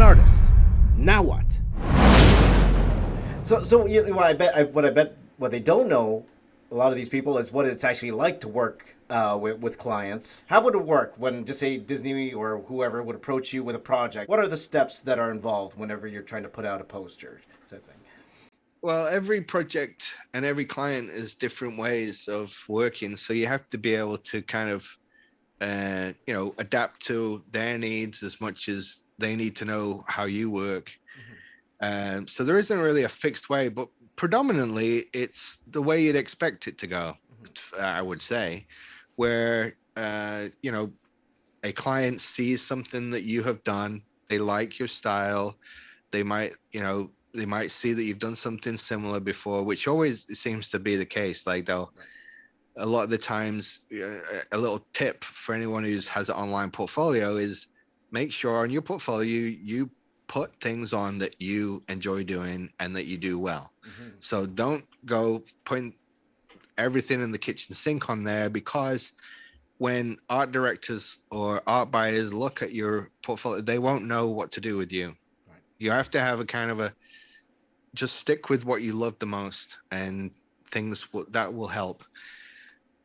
an artist. Now what? So you know, what they don't know, a lot of these people, is what it's actually like to work with clients. How would it work when, just say, Disney or whoever would approach you with a project? What are the steps that are involved whenever you're trying to put out a poster type thing? Well, every project and every client is different ways of working. So you have to be able to kind of, adapt to their needs as much as they need to know how you work. So there isn't really a fixed way, but predominantly it's the way you'd expect it to go, I would say, where, a client sees something that you have done, they like your style, they might, they might see that you've done something similar before, which always seems to be the case. Like a lot of the times, a little tip for anyone who has an online portfolio is make sure on your portfolio you put things on that you enjoy doing and that you do well. So don't go putting everything in the kitchen sink on there, because when art directors or art buyers look at your portfolio, they won't know what to do with you. You have to have a kind of just stick with what you love the most, and that will help.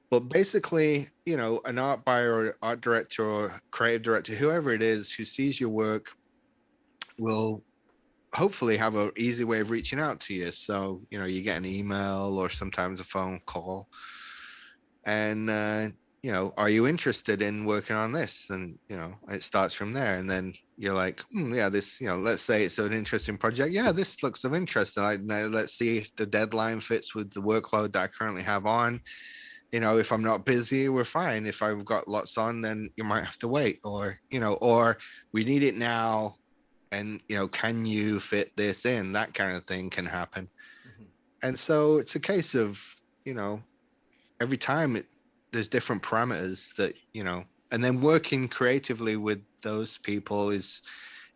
But basically, an art buyer or art director or creative director, whoever it is who sees your work, will hopefully have an easy way of reaching out to you. So, you get an email or sometimes a phone call, and, are you interested in working on this? And, it starts from there. And then you're like, yeah, this, let's say it's an interesting project. Yeah, this looks of interest. Let's see if the deadline fits with the workload that I currently have on. If I'm not busy, we're fine. If I've got lots on, then you might have to wait, or we need it now. And, can you fit this in? That kind of thing can happen. And so it's a case of, every time there's different parameters that, and then working creatively with those people is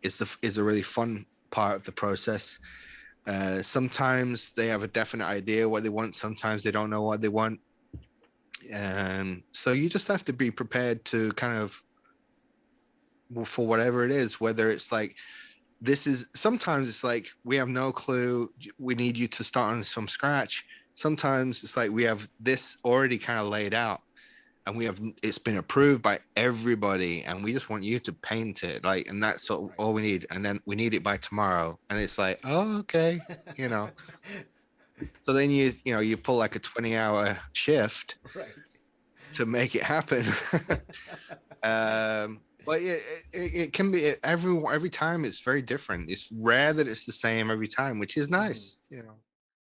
a really fun part of the process. Sometimes they have a definite idea what they want. Sometimes they don't know what they want. And so you just have to be prepared to kind of, for whatever it is, whether it's like, sometimes it's like, we have no clue, we need you to start on this from scratch. Sometimes it's like, we have this already kind of laid out, and it's been approved by everybody, and we just want you to paint it, like, and that's all we need, and then we need it by tomorrow. And it's like, oh, okay. So then you pull like a 20-hour shift to make it happen. But it can be every time it's very different. It's rare that it's the same every time, which is nice.